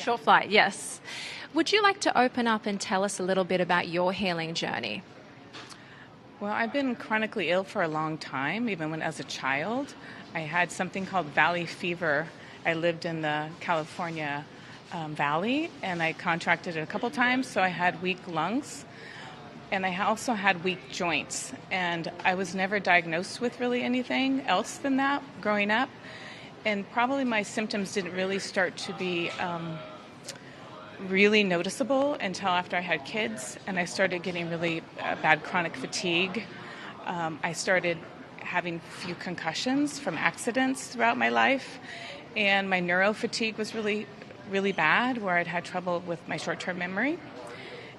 Short flight, yes. Would you like to open up and tell us a little bit about your healing journey? Well, I've been chronically ill for a long time, even when as a child. I had something called valley fever. I lived in the California valley, and I contracted it a couple times, so I had weak lungs. And I also had weak joints, and I was never diagnosed with really anything else than that growing up. And probably my symptoms didn't really start to be really noticeable until after I had kids, and I started getting really bad chronic fatigue. I started having a few concussions from accidents throughout my life, and my neuro fatigue was really, really bad, where I'd had trouble with my short-term memory.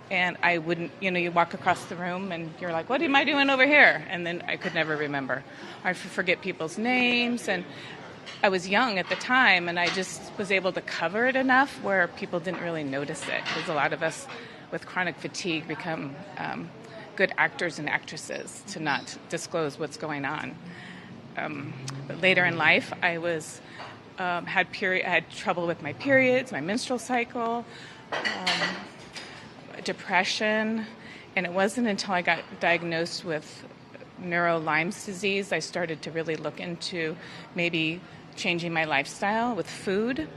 And I wouldn't, you walk across the room and you're like, what am I doing over here? And then I could never remember. I'd forget people's names, and I was young at the time, and I just was able to cover it enough where people didn't really notice it, because a lot of us with chronic fatigue become good actors and actresses to not disclose what's going on. But later in life, I was had trouble with my periods, my menstrual cycle, depression, and it wasn't until I got diagnosed with Lyme's disease I started to really look into maybe changing my lifestyle with food.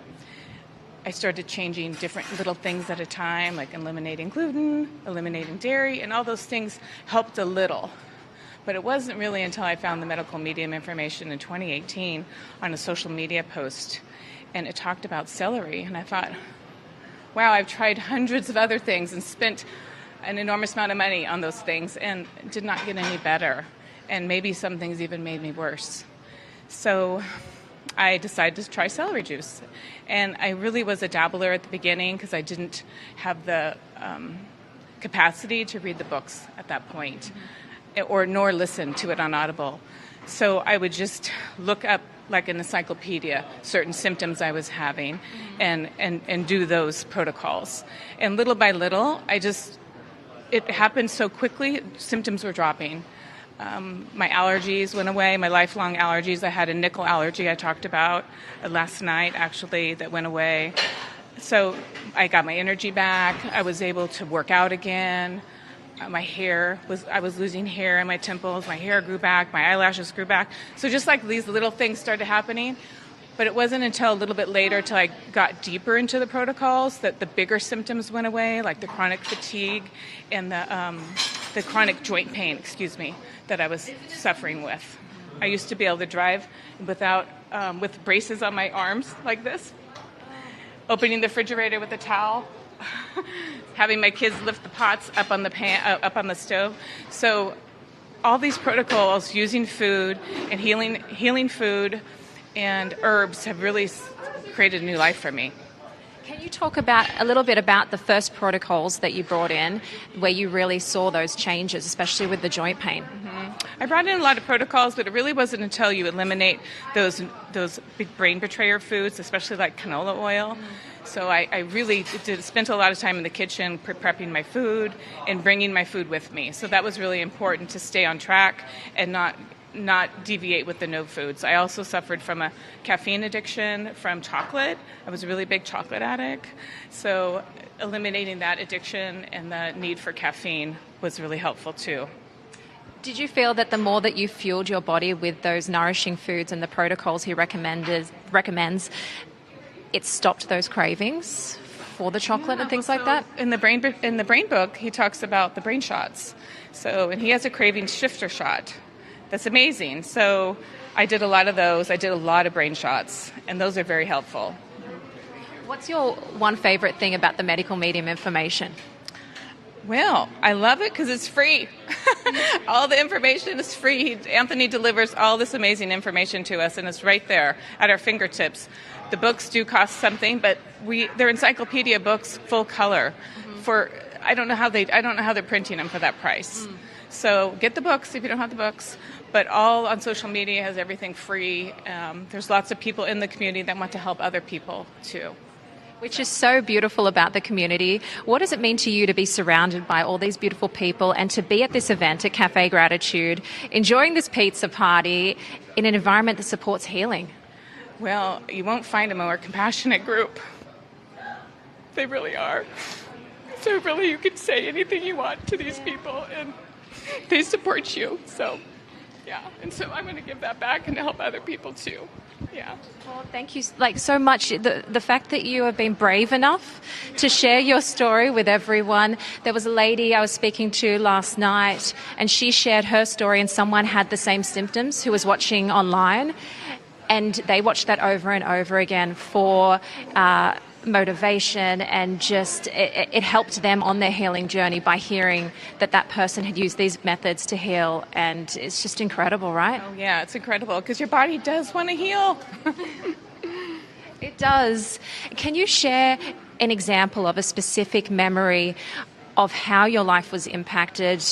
I started changing different little things at a time, like eliminating gluten, eliminating dairy, and all those things helped a little. But it wasn't really until I found the medical medium information in 2018 on a social media post, and it talked about celery, and I thought, wow, I've tried hundreds of other things and spent an enormous amount of money on those things and did not get any better. And maybe some things even made me worse. So I decided to try celery juice. And I really was a dabbler at the beginning because I didn't have the capacity to read the books at that point, nor listen to it on Audible. So I would just look up, like an encyclopedia, certain symptoms I was having and do those protocols. And little by little, it happened so quickly, symptoms were dropping. My allergies went away, my lifelong allergies. I had a nickel allergy I talked about last night, actually, that went away. So I got my energy back. I was able to work out again. I was losing hair in my temples. My hair grew back. My eyelashes grew back. So just like these little things started happening. But it wasn't until a little bit later, till I got deeper into the protocols, that the bigger symptoms went away, like the chronic fatigue and the chronic joint pain, that I was suffering with. I used to be able to drive with braces on my arms like this, opening the refrigerator with a towel, having my kids lift the pots up on the stove. So all these protocols, using food and healing food and herbs, have really created a new life for me. Can you talk a little bit about the first protocols that you brought in, where you really saw those changes, especially with the joint pain? Mm-hmm. I brought in a lot of protocols, but it really wasn't until you eliminate those big brain betrayer foods, especially like canola oil. So I really spent a lot of time in the kitchen prepping my food and bringing my food with me. So that was really important to stay on track and not deviate with the no foods. I also suffered from a caffeine addiction from chocolate. I was a really big chocolate addict. So eliminating that addiction and the need for caffeine was really helpful too. Did you feel that the more that you fueled your body with those nourishing foods and the protocols he recommends, it stopped those cravings for the chocolate and things like that? In the brain book, he talks about the brain shots. And he has a craving shifter shot. That's amazing. So I did a lot of those. I did a lot of brain shots, and those are very helpful. What's your one favorite thing about the medical medium information? Well, I love it because it's free. All the information is free. Anthony delivers all this amazing information to us, and it's right there at our fingertips. The books do cost something, but they're encyclopedia books, full color. I don't know how they're printing them for that price. So get the books if you don't have the books. But all on social media has everything free. There's lots of people in the community that want to help other people too. Which is so beautiful about the community. What does it mean to you to be surrounded by all these beautiful people and to be at this event at Cafe Gratitude, enjoying this pizza party in an environment that supports healing? Well, you won't find a more compassionate group. They really are. So really, you can say anything you want to these people, and they support you. So, yeah. And so I'm going to give that back and help other people too. Yeah. Well, thank you so much. The fact that you have been brave enough to share your story with everyone. There was a lady I was speaking to last night, and she shared her story, and someone had the same symptoms who was watching online, and they watched that over and over again for motivation, and just it helped them on their healing journey by hearing that person had used these methods to heal, and it's just incredible, right? Oh yeah, it's incredible because your body does want to heal. It does. Can you share an example of a specific memory of how your life was impacted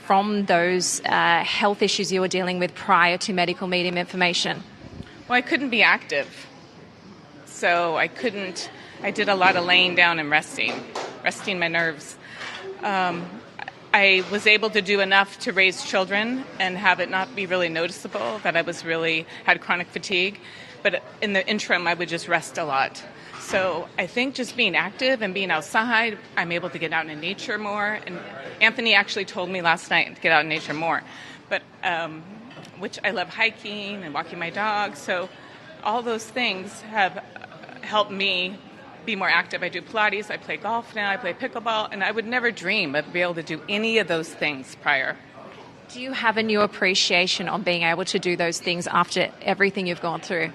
from those health issues you were dealing with prior to medical medium information? Well, I couldn't be active, so I did a lot of laying down and resting my nerves. I was able to do enough to raise children and have it not be really noticeable that I had chronic fatigue. But in the interim, I would just rest a lot. So I think just being active and being outside, I'm able to get out in nature more. And Anthony actually told me last night to get out in nature more. But which I love hiking and walking my dog. So all those things have helped me be more active. I do Pilates, I play golf now, I play pickleball, and I would never dream of being able to do any of those things prior. Do you have a new appreciation on being able to do those things after everything you've gone through?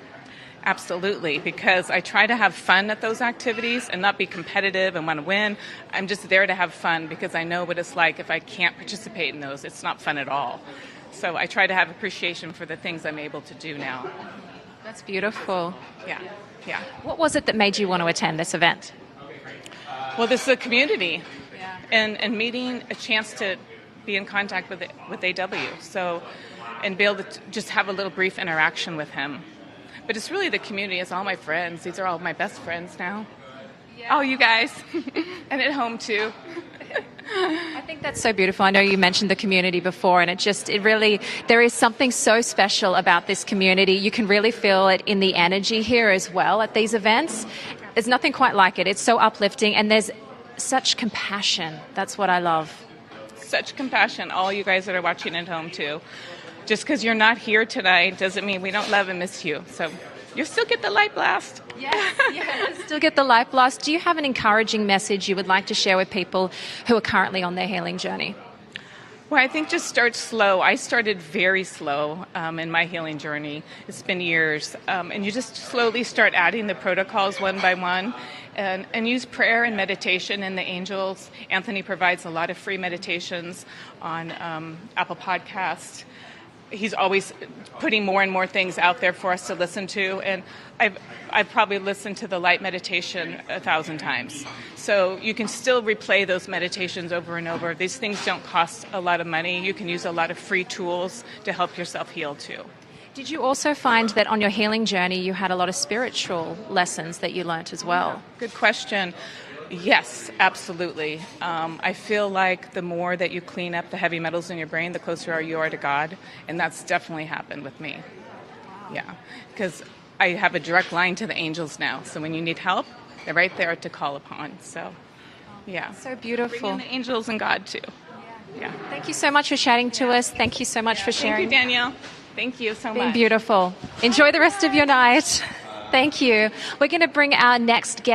Absolutely, because I try to have fun at those activities and not be competitive and want to win. I'm just there to have fun because I know what it's like if I can't participate in those. It's not fun at all. So I try to have appreciation for the things I'm able to do now. That's beautiful. Yeah. What was it that made you want to attend this event? Well, this is a community, and meeting a chance to be in contact with AW. So, and be able to just have a little brief interaction with him. But it's really the community. It's all my friends. These are all my best friends now. Yeah. All you guys, and at home too. I think that's so beautiful. I know you mentioned the community before, and there is something so special about this community. You can really feel it in the energy here as well at these events. There's nothing quite like it. It's so uplifting, and there's such compassion. That's what I love. Such compassion, all you guys that are watching at home too. Just because you're not here tonight doesn't mean we don't love and miss you. So you still get the light blast. Yes, still get the light blast. Do you have an encouraging message you would like to share with people who are currently on their healing journey? Well, I think just start slow. I started very slow in my healing journey. It's been years. And you just slowly start adding the protocols one by one and use prayer and meditation and the angels. Anthony provides a lot of free meditations on Apple Podcasts. He's always putting more and more things out there for us to listen to. And I've probably listened to the light meditation 1,000 times. So you can still replay those meditations over and over. These things don't cost a lot of money. You can use a lot of free tools to help yourself heal too. Did you also find that on your healing journey you had a lot of spiritual lessons that you learnt as well? Good question. Yes, absolutely. I feel like the more that you clean up the heavy metals in your brain, the closer you are to God. And that's definitely happened with me. Yeah, because I have a direct line to the angels now. So when you need help, they're right there to call upon. So, yeah. So beautiful. Bring in the angels and God, too. Yeah. Thank you so much for chatting to us. Thank you so much for sharing. Thank you, Danielle. Thank you so much. Been beautiful. Enjoy the rest of your night. Thank you. We're going to bring our next guest.